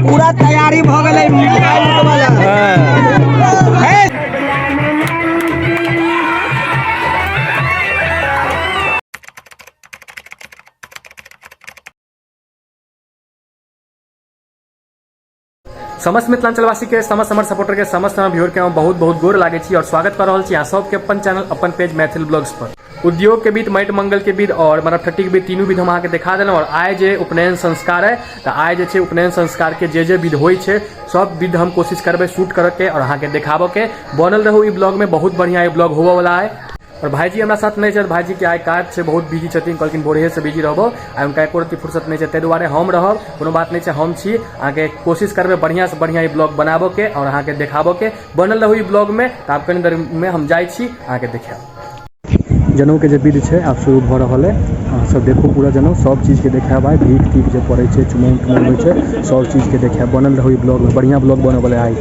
पूरा तैयारी भ गेलै समस्त मिथिलांचलवासी के समस्त हमर सपोर्टर के समस्त व्यूअर के बहुत बहुत गोर लागे छी और स्वागत कर रहा यहाँ सबके अपन चैनल अपन पेज मैथिल ब्लॉग्स पर। उद्योग के बीच माटि मंगल के बीच और मरठट्टी के बीच तीनों विध हम अहाँ के दिखा देना। और आय जे उपनयन संस्कार है तो आय जे उपनयन संस्कार के जे विध हो सब विध हम कोशिश करबे शूट करके और अहाँ के दिखाबो के। बनल रहो ब्लॉग में, बहुत बढ़िया ब्लॉग होवे वाला है। और भाईजी हमारा साथ नहीं है, भाईजी के आय काज से बहुत बिजी छथिन, कहलखिन भोरे से बिजी रहबो, आइ उनका एको रत्ती फुर्सत नहीं है, ताहि दुआरे हम रहब, कोनो बात नहीं है, हम छी। अहाँके कोशिश करबे बढ़िया से बढ़िया ब्लॉग बनाबो के और अहाँके देखाबो के। बनल रहू ई ब्लॉग में। तो आप कनी देर में हम जाइ छी अहाँके देखाब। जनऊ के जे विध है आप शुरू भ रहा है, अहाँ सब देखो पूरा जनऊ सब चीज के देखाब। आइ भीख तीख जो पड़े छै, चुमाइन तुमाइन होइ छै, सब चीज के देखाब। बनल रहू ई ब्लॉग में, बढ़िया ब्लॉग बने वाला है।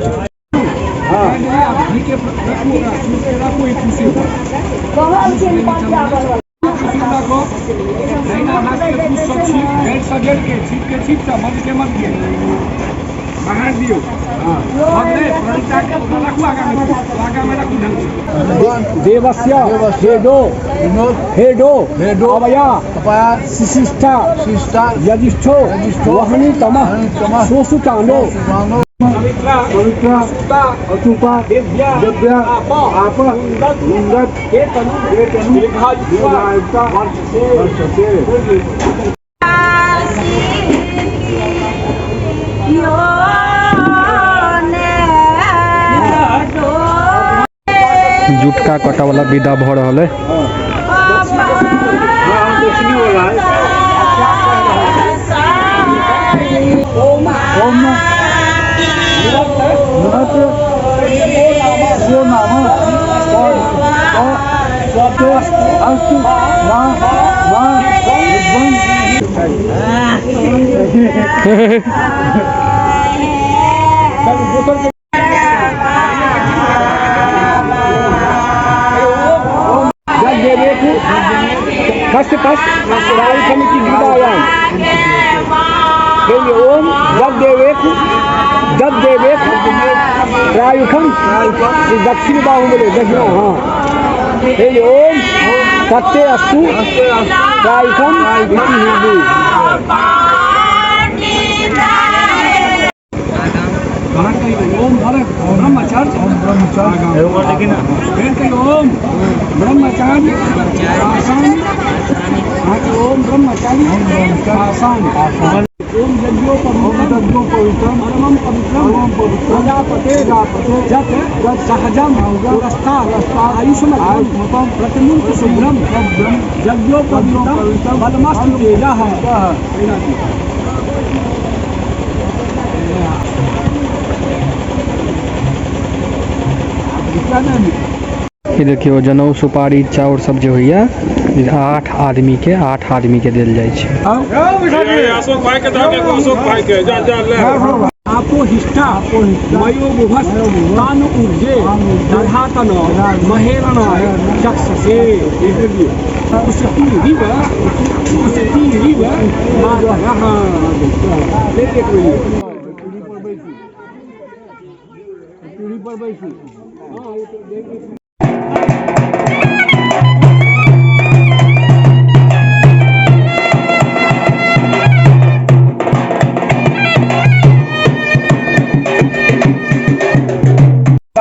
देवस्य हेडो अवया शिशिष्टा यजिष्ठो वहनी तमः सोसुचानो पवित्र अचूपा दिव्या आप लिंगत जुटका कटा वाला विदा भ रहा है। कष्ट समिति ओम जब देवेक प्रायुखम दक्षिण बाहुबले दक्षिणा। हाँ ओम सत्य अस्तु प्रायुखम ओम ब्रह्मचार्य ओम ब्रह्मचार्य ओम ब्रह्मचार्य आसान ओम यज्ञो पवित्रम परमं पवित्रम प्रजापते जप सहजम पुरस्ता आयुष्मतम प्रतिमूर्त शुभ्रम यज्ञो पवित्रम बलमस्तु तेजः। ये देखियो जनऊ सुपारी चाउर सब जो होइया 8 आदमी के देल जाय छै। आपो हिष्ठा मयो बुभस तानु ऊर्जे दधातन महेरण चक्षसे उसती रिव मारह पीढ़ी पर बैठी। हाँ ये तो देख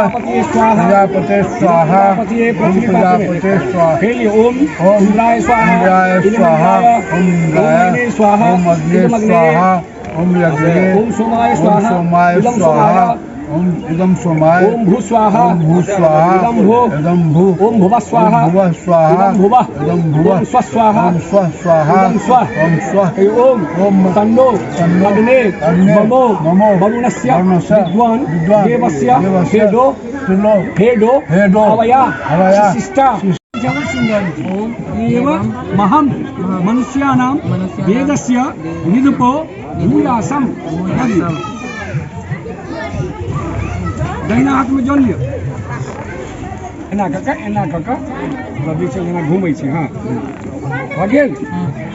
प्रजापते स्वाहा प्रजापते स्वाहा ओम इंद्राय स्वाहा ओम इंद्राय स्वाहा ओम अग्ने स्वाहा ओम यज्ञे ओम सोमाय स्वाहा ओम इदम सोमाय ओम भू स्वाहा इदम भू ओम भुव स्वाहा इदम भुव स्व स्वाहा ओम स्व स्वाहा ओम स्व ओम तन्नो अग्ने ममो वरुणस्य विद्वान देवस्य हेडो अवया शिष्टा एवं महम मनुष्याणां वेदस्य निरूपो भूयासम। दाहिना हाथ में जोड़ लिया। एना कऽ नदी से जेना घूमै छै। हाँ भऽ गेल।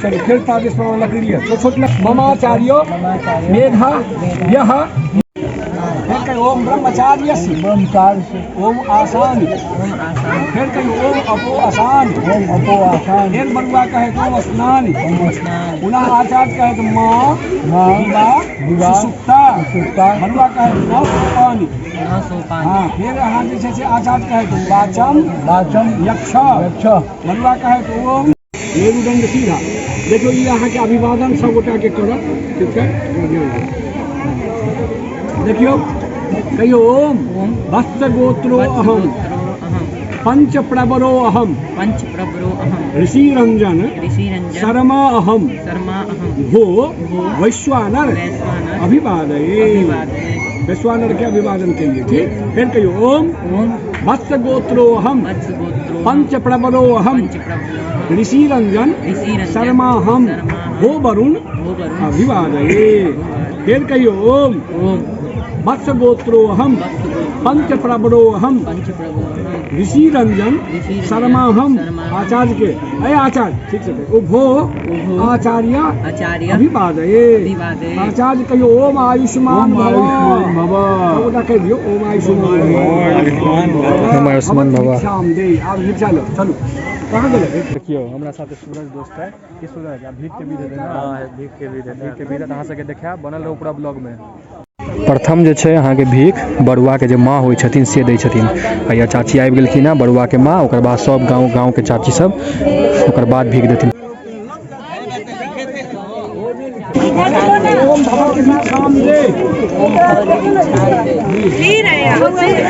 चलू फेर ताबे पर लकड़ी लिअ। छोट ममाचार्यो मेघा यह ओम ब्रह्मचार्य ओम आसान फिर कहीं ओम अपो आसान फिर बरुआ कहे तो ओम स्नान पुनः आचार्य कहे तो माँ सुसुप्ता बरुआ कहे न सोपान। हाँ फिर यहाँ जैसे से आचार्य कहे तो वाचम यक्ष बरुआ कहे तो ओम मेरुदंड सीधा। देखो ये यहाँ के अभिवादन सब गोटा के करत ठीक है। देखियो कहियो ओम वत्स गोत्रो अहम पंच प्रवरो अहम ऋषि रंजन शर्मा अहम भो वैश्वानर अभिवादये। वैश्वानर के अभिवादन के लिए ठीक। फिर कहियो ओम वत्स गोत्रो अहम पंच प्रवरो अहम ऋषि रंजन शर्मा हम भो वरुण अभिवादये। फिर कहियो ओम वत्स गोत्रो अहम पंच प्रवरो अहम ऋषि रंजन शर्मा हम आचार्य के अय आचार्य ठीक से भो आचार्य अभिवादये। आचार्य कहियो ओम आयुष्मान भव कह दियो ओम आयुष्मान भव शाम दे। अब चलो कहाँ गए? देखियो हमरा साथ सूरज दोस्त है। कि सूरज आप भीख के भी दे देना। भीख के भी दे अहाँ सबके देखा बनल रहो पूरा ब्लॉग में। प्रथम जे छै अहाँके भीख बरुआ के जे माँ होइ छथिन से दै छथिन। या चाची आबि गेलखिन हँ बरुआ के माँ, ओकर बाद सब गाँव के चाची सब ओकर बाद भीख देथिन।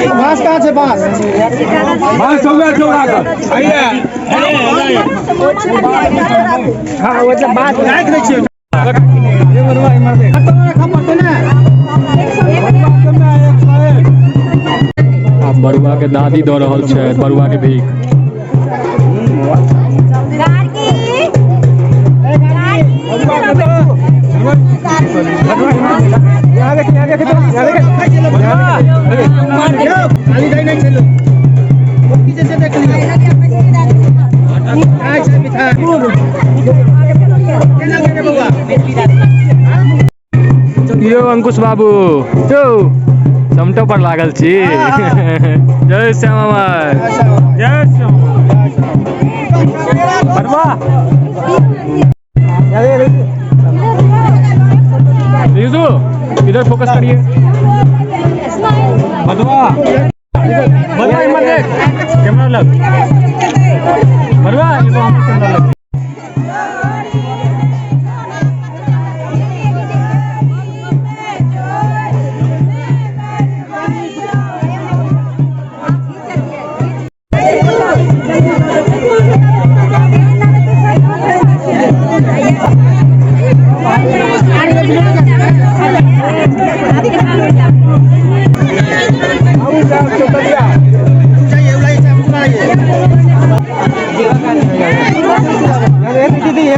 बांस कहाँ से बांस हो गया चौड़ा का आइए। हाँ वो जब बात लायक नहीं चाहिए अब बरुआ के दादी दऽ रहल छै बरुआ के भीख। यो अंकुश बाबू यो चमटो पर लागल छी। जय श्यामा जय श्यामा। इधर फोकस करिए। कैमरा लग कैमरा लग।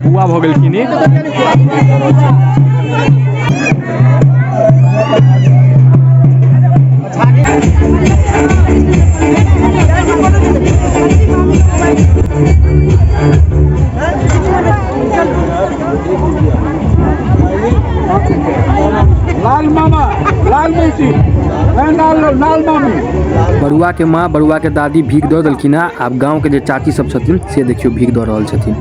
हुआ भऽ गेलखिन। लाल मामा लाल मौसी लाल मामी बरुआ के माँ बरुआ के दादी भीख दऽ देलखिन हँ। आब गाँव के जे चाची सब छथिन से देखियो भीख दऽ रहल छथिन।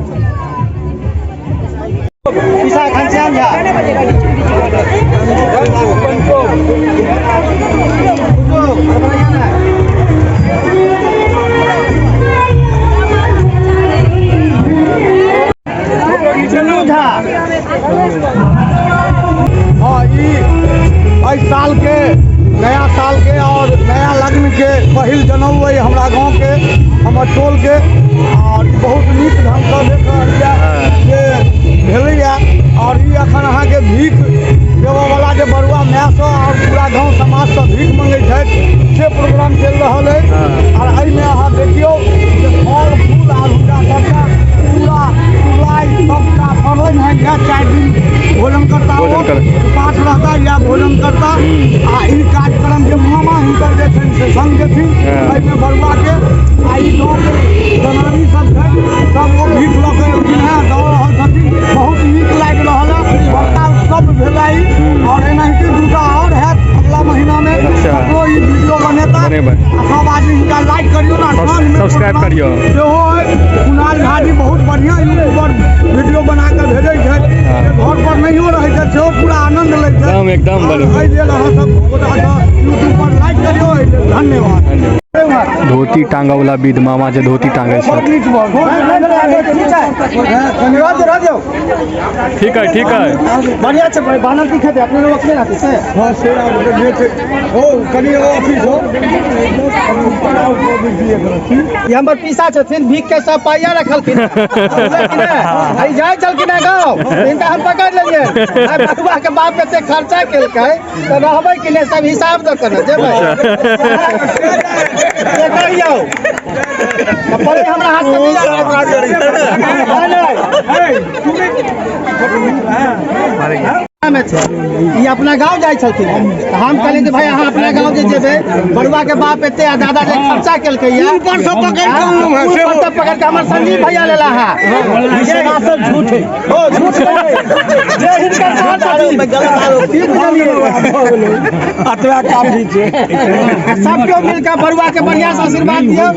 साल के नया साल के और नया लग्न के पहिल जनम हुई हमारा गाँव के हमर टोल के और बहुत नीक ढंग से देख रहा और ये अखन अहाँ के भीख देव वाला के बरुआ माय से और पूरा गाँव समाज से भीख मंगे से प्रोग्राम चल रहा है। और अमे अहाँ देखियो फल फूल और हुनका सबका पूरा चुलाई सबका पवन है 4 दिन भोजन करता पाठ रहता या भोजन करता आ ई कार्यक्रम के मामा हिनकर जे संग देथिन बरुआ के सब्सक्राइब करियो। कुणाल झा जी बहुत बढ़िया यूट्यूबर वीडियो बना के भेजै छै, घर पर नहियो रहै छै सेहो पूरा आनंद लै छै। एकदम बढ़िया। एहि लेल अहाँ सब गोटा यूट्यूब पर लाइक करियो। धन्यवाद। धोती टांगा वाला विध मामा जे धोती टांगे छै। ठीक है बढ़िया छै। बानर की खेते अपने लोग अपने रहते से। हां से ओ कनी ऑफिस हो ये हमर पीसा छथिन, भीख के सब पाइया रखलखिन आई जाय चलखिन गांव, इनका हम पकड़ लेलिए। आ बटुआ के बाप एते खर्चा केलकै त रहबै कि नै सब हिसाब द के जेबै। कहियो पहिले हमरा हाथ से ई अपना गांव जाय छलखिन, हम कहलिए कि भाई अहाँ अपना गांव जे जेबै, बड़ुआ के बाप एते आ दादा जे खर्चा केलकै या ऊपर से पकड़ के हमर संजीव भैया लेला है। ये सब झूठ है, ओ झूठ जे हिनकर बात में गलत आरोप की बुझलिए। अतवा काफी छै, सब केओ मिलके बड़ुआ के बढ़िया से आशीर्वाद दियो।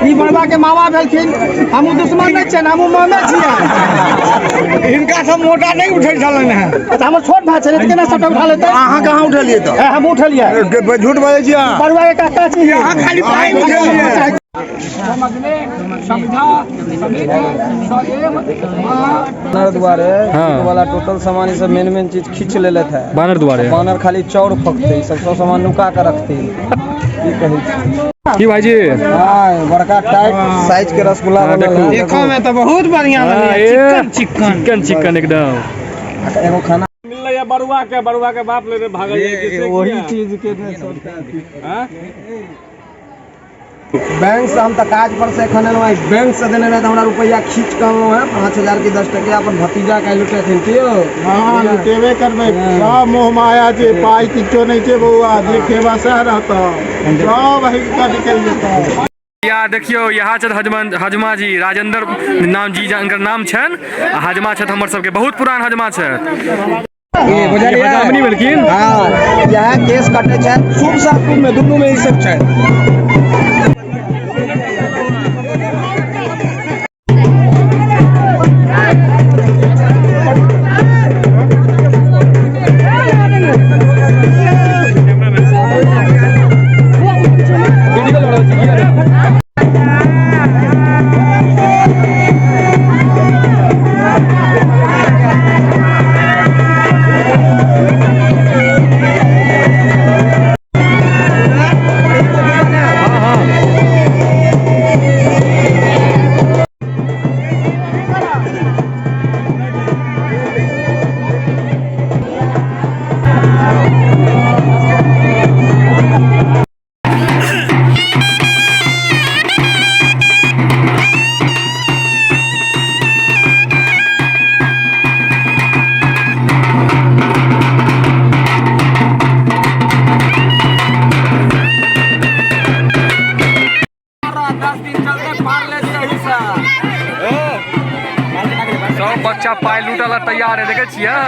ई बड़ुआ के मामा भेलखिन, हमहु दुश्मन नै छै, हमहु मामे छियै। इनका सब मोटा नहीं उठै छलन है, हमर छोट भाई छै, केना सबटा उठा लेतै। अहाँ कहां उठलिए त हम उठलिए, झूठ बोलै छी। बड़ुआ के काका छी, अहाँ खाली पाई उठलिए। बानर द्वारे वाला टोटल सामान ये सब मेन चीज खींच ले लेते है। बानर द्वारे बानर खाली चौर फकते, सब सामान नुका के रखते। की कहै छी की भाईजी? हां बड़का टाइट साइज के रसगुल्ला देखो में तो बहुत बढ़िया लगे, चिकन एकदम। एगो खाना मिलले बड़ुआ के बाप ले भागल जाय वही चीज के हां बैंक से हम तक काज पर से एखन एलहुँ, बैंक से देने रहे हमरा रुपया खींच के अनलहुँ है 5000 की 10 टकिया अपन भतीजा के लुटेथिन कि यौ। हां लुटेबे करबै, सब मोह माया जे पाई किछो नै छै बौआ, देखेबा सह रहता सब हकीकत निकल जेता। या देखियो यहाँ छथि हजमा जी, राजेंद्र नाम जी जकर नाम छन। हजमा छथि हमर सबके बहुत पुरान हजमा छथि। ये बुझलिए हजमनी भेलखिन। हां यह केस कटे छै, शुभ सब में दुनू में ई सब छै। सब बच्चा पाई लूटे ला तैयार है, देखे छियै।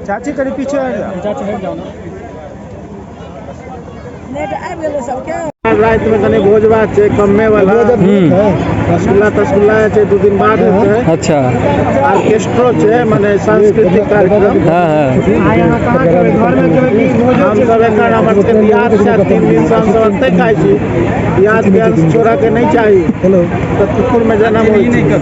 चाची करी पीछे आ जा। रात में तनी भोज भात छै कम्मे वाला रसगुल्ला छै 2 दिन बाद हेतै। अच्छा ऑर्केस्ट्रो छै माने सांस्कृतिक कार्यक्रम। हाँ हाँ घर में हम सब एखन हमर सबके बियाह छै 3 दिन से हम सब एतै खाइ छी। बियाह के अंश छोड़ा के नहीं चाही। हेलो तो कुकुर में जन्म होई नहीं कर।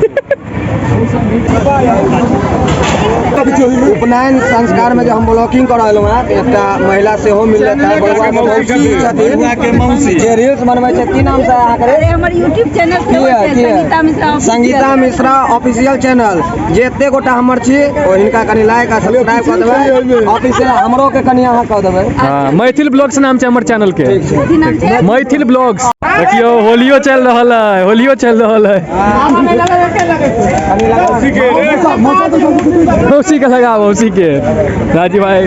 उपनयन संस्कार में जो हम ब्लॉकिंग करालू है एकटा महिला से हो मिल जाता है बड़ुआ के मौसी जे रील्स बनबै छै की नाम से अहाँ करे हमर YouTube channel Sangeeta Mishra Sangeeta Mishra official channel जे एते गोटा हमर छी ओ हिनका कनी लाइक आ सब्सक्राइब कर देबै ऑफिशियल हमरो के कनी अहाँ कर देबै। हाँ मैथिल ब्लॉग्स नाम छै हमर चैनल के। मैथिल ब्लॉग्स देखियो होलियो चल रहल है मौसी के लगा मौसी के राजी भाई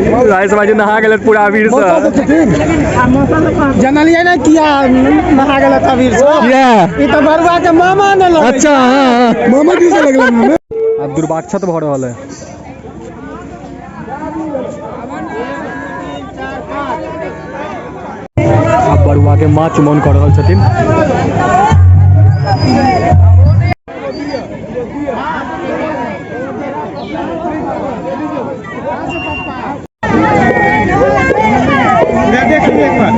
नहा गए पूरा वीर से जनलिए ना किया नहा गेल तबीर से ई तो बरुआ के मामा ने लगे। अच्छा हाँ मामा की से लगल में अब दुर्वाक्षत भ रहल है। अब बरुआ के माँ चुमौन कर रहल छथिन। देखिए एक बार